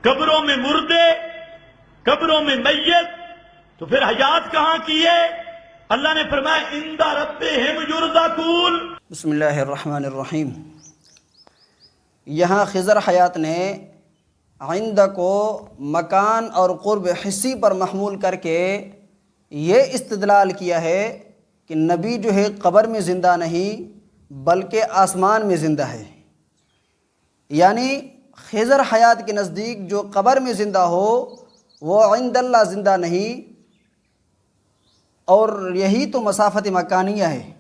قبروں میں مردے، قبروں میں میت، تو پھر حیات کہاں کی ہے؟ اللہ نے فرمایا عند ربہم یرزقون۔ بسم اللہ الرحمن الرحیم۔ یہاں خضر حیات نے عند کو مکان اور قرب حسی پر محمول کر کے یہ استدلال کیا ہے کہ نبی جو ہے قبر میں زندہ نہیں بلکہ آسمان میں زندہ ہے، یعنی خضر حیات کے نزدیک جو قبر میں زندہ ہو وہ عند اللہ زندہ نہیں، اور یہی تو مسافت مکانیہ ہے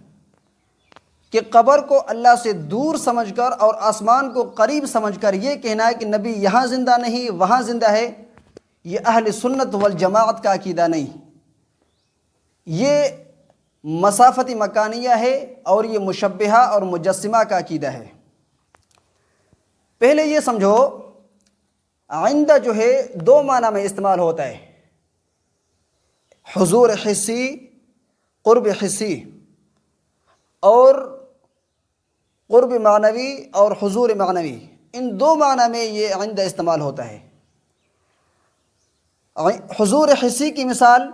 کہ قبر کو اللہ سے دور سمجھ کر اور آسمان کو قریب سمجھ کر یہ کہنا ہے کہ نبی یہاں زندہ نہیں وہاں زندہ ہے، یہ اہل سنت والجماعت کا عقیدہ نہیں، یہ مسافت مکانیہ ہے اور یہ مشبہہ اور مجسمہ کا عقیدہ ہے۔ پہلے یہ سمجھو عند جو ہے دو معنی میں استعمال ہوتا ہے، حضور حسی، قرب حسی، اور قرب معنوی اور حضور معنوی، ان دو معنی میں یہ عند استعمال ہوتا ہے۔ حضور حسی کی مثال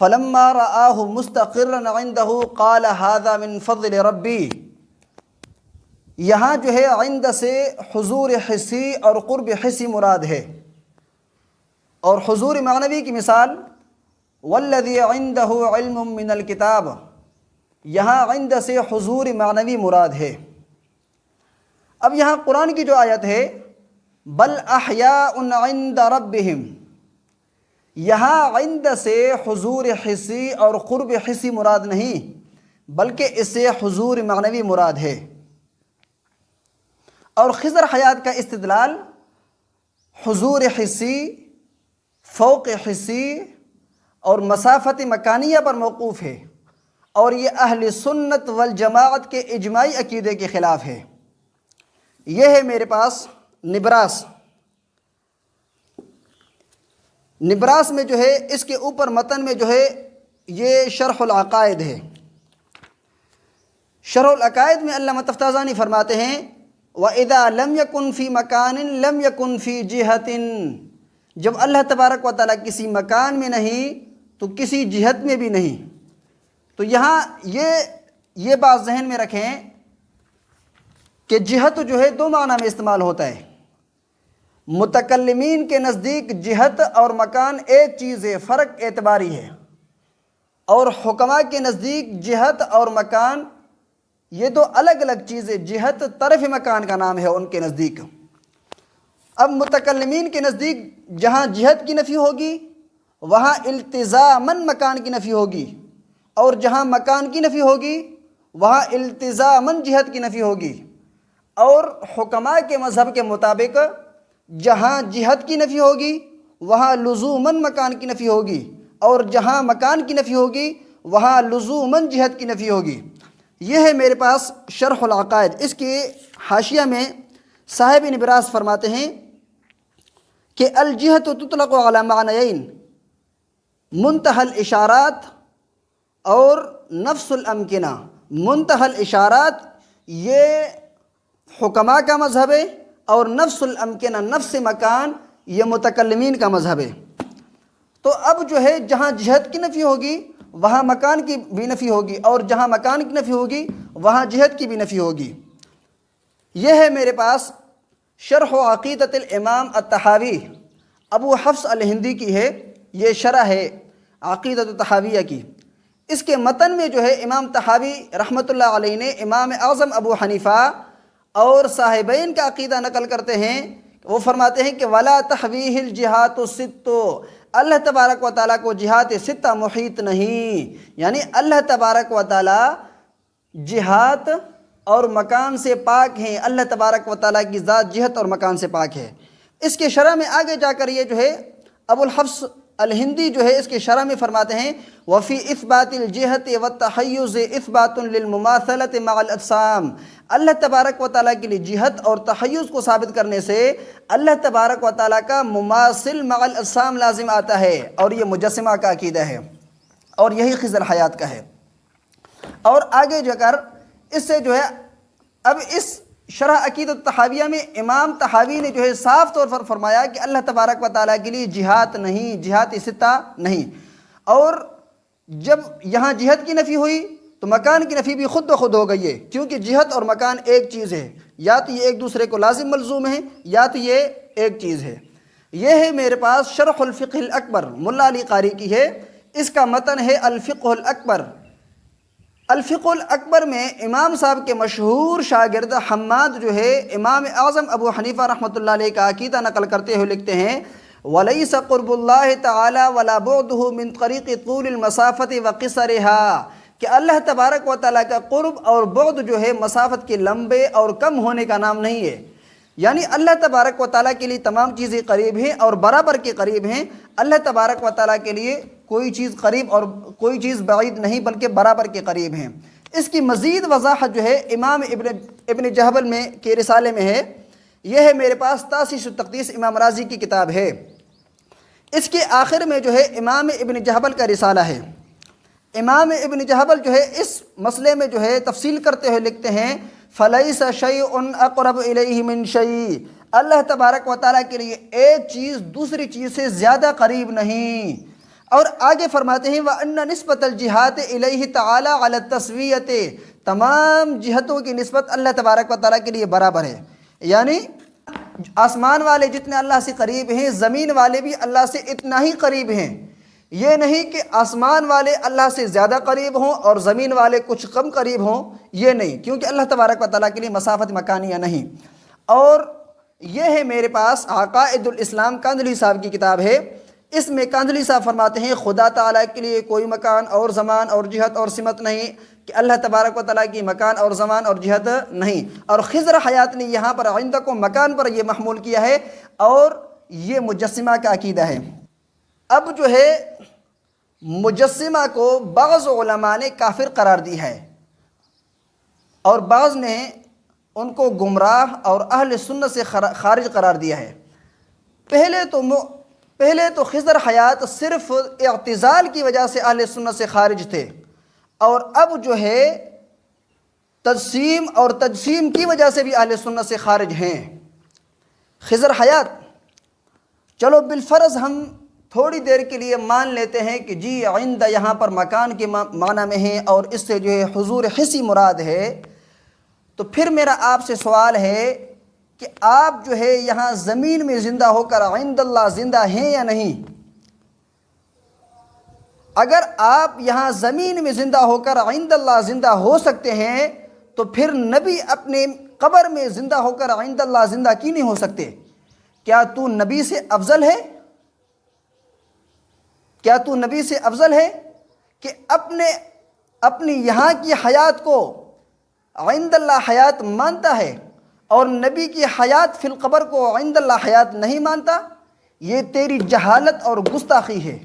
فلما رآہ مستقرا عندہ قال ھذا من فضل ربی، یہاں جو ہے عند سے حضور حسی اور قرب حسی مراد ہے، اور حضور معنوی کی مثال والذی عندہ علم من الکتاب، یہاں عند سے حضور معنوی مراد ہے۔ اب یہاں قرآن کی جو آیت ہے بل احیاء عند ربہم، یہاں عند سے حضور حسی اور قرب حسی مراد نہیں بلکہ اس سے حضور معنوی مراد ہے۔ اور خضر حیات کا استدلال حضور حسی، فوق حسی اور مسافت مکانیہ پر موقوف ہے، اور یہ اہل سنت والجماعت کے اجماعی عقیدے کے خلاف ہے۔ یہ ہے میرے پاس نبراس۔ نبراس میں جو ہے اس کے اوپر متن میں جو ہے یہ شرح العقائد ہے۔ شرح العقائد میں علامہ تفتازانی فرماتے ہیں وَإِذَا لَمْ يَكُنْ فِي مَكَانٍ لَمْ يَكُنْ فِي جِهَةٍ، جب اللہ تبارک و تعالیٰ کسی مکان میں نہیں تو کسی جہت میں بھی نہیں۔ تو یہاں یہ بات ذہن میں رکھیں کہ جہت جو ہے دو معنی میں استعمال ہوتا ہے۔ متکلمین کے نزدیک جہت اور مکان ایک چیز ہے، فرق اعتباری ہے، اور حکماء کے نزدیک جہت اور مکان یہ دو الگ الگ چیزیں، جہت طرف مکان کا نام ہے ان کے نزدیک۔ اب متکلمین کے نزدیک جہاں جہت کی نفی ہوگی وہاں التزاماً مکان کی نفی ہوگی، اور جہاں مکان کی نفی ہوگی وہاں التزاماً جہت کی نفی ہوگی۔ اور حکماء کے مذہب کے مطابق جہاں جہت کی نفی ہوگی وہاں لزوماً مکان کی نفی ہوگی، اور جہاں مکان کی نفی ہوگی وہاں لزوماً جہت کی نفی ہوگی۔ یہ ہے میرے پاس شرح العقائد۔ اس کے حاشیہ میں صاحب نبراس فرماتے ہیں کہ الجہت تطلق علی معنیین منتہی الاشارات اور نفس الامکنہ۔ منتہی الاشارات یہ حکماء کا مذہب ہے، اور نفس الامکنہ نفس مکان یہ متکلمین کا مذہب ہے۔ تو اب جو ہے جہاں جہت کی نفی ہوگی وہاں مکان کی بھی نفی ہوگی، اور جہاں مکان کی نفی ہوگی وہاں جہت کی بھی نفی ہوگی۔ یہ ہے میرے پاس شرح عقیدۃ الامام الطحاوی، ابو حفص الہندی کی ہے، یہ شرح ہے عقیدۃ الطحاویہ کی۔ اس کے متن میں جو ہے امام طحاوی رحمۃ اللہ علیہ نے امام اعظم ابو حنیفہ اور صاحبین کا عقیدہ نقل کرتے ہیں۔ وہ فرماتے ہیں کہ ولا تحویہ الجہات الست، اللہ تبارک و تعالیٰ کو جہات ستہ محیط نہیں، یعنی اللہ تبارک و تعالیٰ جہات اور مکان سے پاک ہیں، اللہ تبارک و تعالیٰ کی ذات جہت اور مکان سے پاک ہے۔ اس کے شرح میں آگے جا کر یہ جو ہے ابو الحفص الہندی جو ہے اس کے شرح میں فرماتے ہیں وفی اثبات الجہت والتحیز اثبات للمماثلۃ مع الاجسام، اللہ تبارک و تعالیٰ کے لیے جہت اور تحیز کو ثابت کرنے سے اللہ تبارک و تعالیٰ کا مماثل مع الاجسام لازم آتا ہے، اور یہ مجسمہ کا عقیدہ ہے، اور یہی خضر حیات کا ہے۔ اور آگے جا کر اس سے جو ہے اب اس شرح عقیدۃ تحاویہ میں امام تحاوی نے جو ہے صاف طور پر فرمایا کہ اللہ تبارک و تعالیٰ کے لیے جہات نہیں، جہات ستہ نہیں۔ اور جب یہاں جہت کی نفی ہوئی تو مکان کی نفی بھی خود بخود ہو گئی ہے، کیونکہ جہت اور مکان ایک چیز ہے، یا تو یہ ایک دوسرے کو لازم ملزوم ہے یا تو یہ ایک چیز ہے۔ یہ ہے میرے پاس شرح الفقہ الاکبر، ملا علی قاری کی ہے، اس کا متن ہے الفقہ الاکبر۔ الفقہ الاکبر میں امام صاحب کے مشہور شاگرد حماد جو ہے امام اعظم ابو حنیفہ رحمۃ اللہ علیہ کا عقیدہ نقل کرتے ہوئے لکھتے ہیں وَلَيْسَ قُرْبُ اللَّهِ تَعَالَى وَلَا بُعْدُهُ مِنْ طَرِيقِ طُولِ الْمَسَافَةِ وَقِصَرِهَا، کہ اللہ تبارک و تعالیٰ کا قرب اور بعد جو ہے مسافت کے لمبے اور کم ہونے کا نام نہیں ہے، یعنی اللہ تبارک و تعالیٰ کے لیے تمام چیزیں قریب ہیں اور برابر کے قریب ہیں۔ اللہ تبارک و تعالیٰ کے لیے کوئی چیز قریب اور کوئی چیز بعید نہیں بلکہ برابر کے قریب ہیں۔ اس کی مزید وضاحت جو ہے امام ابن جہبل میں کے رسالے میں ہے، یہ ہے میرے پاس تاسیس التقدیس امام رازی کی کتاب ہے، اس کے آخر میں جو ہے امام ابن جہبل کا رسالہ ہے۔ امام ابن جہبل جو ہے اس مسئلے میں جو ہے تفصیل کرتے ہوئے لکھتے ہیں فَلَيْسَ شَيْءٌ أَقْرَبُ إِلَيْهِ مِنْ شَيْءٍ، اللہ تبارک و تعالیٰ کے لیے ایک چیز دوسری چیز سے زیادہ قریب نہیں۔ اور آگے فرماتے ہیں وَأَنَّ نِسْبَةَ الْجِهَاتِ إِلَيْهِ تَعَالَى عَلَى التَّسْوِيَّةِ، تمام جہتوں کی نسبت اللہ تبارک و تعالیٰ کے لیے برابر ہے، یعنی آسمان والے جتنے اللہ سے قریب ہیں زمین والے بھی اللہ سے اتنا ہی قریب ہیں۔ یہ نہیں کہ آسمان والے اللہ سے زیادہ قریب ہوں اور زمین والے کچھ کم قریب ہوں، یہ نہیں، کیونکہ اللہ تبارک و تعالیٰ کے لیے مسافت مکانیہ نہیں۔ اور یہ ہے میرے پاس عقائد الاسلام کاندھلی صاحب کی کتاب ہے، اس میں کاندھلی صاحب فرماتے ہیں خدا تعالیٰ کے لیے کوئی مکان اور زمان اور جہت اور سمت نہیں، کہ اللہ تبارک و تعالیٰ کی مکان اور زمان اور جہت نہیں۔ اور خضر حیات نے یہاں پر عندکم مکان پر یہ محمول کیا ہے، اور یہ مجسمہ کا عقیدہ ہے۔ اب جو ہے مجسمہ کو بعض علماء نے کافر قرار دی ہے اور بعض نے ان کو گمراہ اور اہل سنت سے خارج قرار دیا ہے۔ پہلے تو خضر حیات صرف اعتزال کی وجہ سے اہل سنت سے خارج تھے، اور اب جو ہے تجسیم اور تجسیم کی وجہ سے بھی اہل سنت سے خارج ہیں۔ خضر حیات چلو بالفرض ہم تھوڑی دیر کے لیے مان لیتے ہیں کہ جی عند یہاں پر مکان کے معنی میں ہے اور اس سے جو ہے حضور حسی مراد ہے، تو پھر میرا آپ سے سوال ہے کہ آپ جو ہے یہاں زمین میں زندہ ہو کر عند اللہ زندہ ہیں یا نہیں؟ اگر آپ یہاں زمین میں زندہ ہو کر عند اللہ زندہ ہو سکتے ہیں تو پھر نبی اپنے قبر میں زندہ ہو کر عند اللہ زندہ کیوں نہیں ہو سکتے؟ کیا تو نبی سے افضل ہے؟ کیا تو نبی سے افضل ہے کہ اپنی یہاں کی حیات کو عند اللہ حیات مانتا ہے اور نبی کی حیات فی القبر کو عند اللہ حیات نہیں مانتا؟ یہ تیری جہالت اور گستاخی ہے۔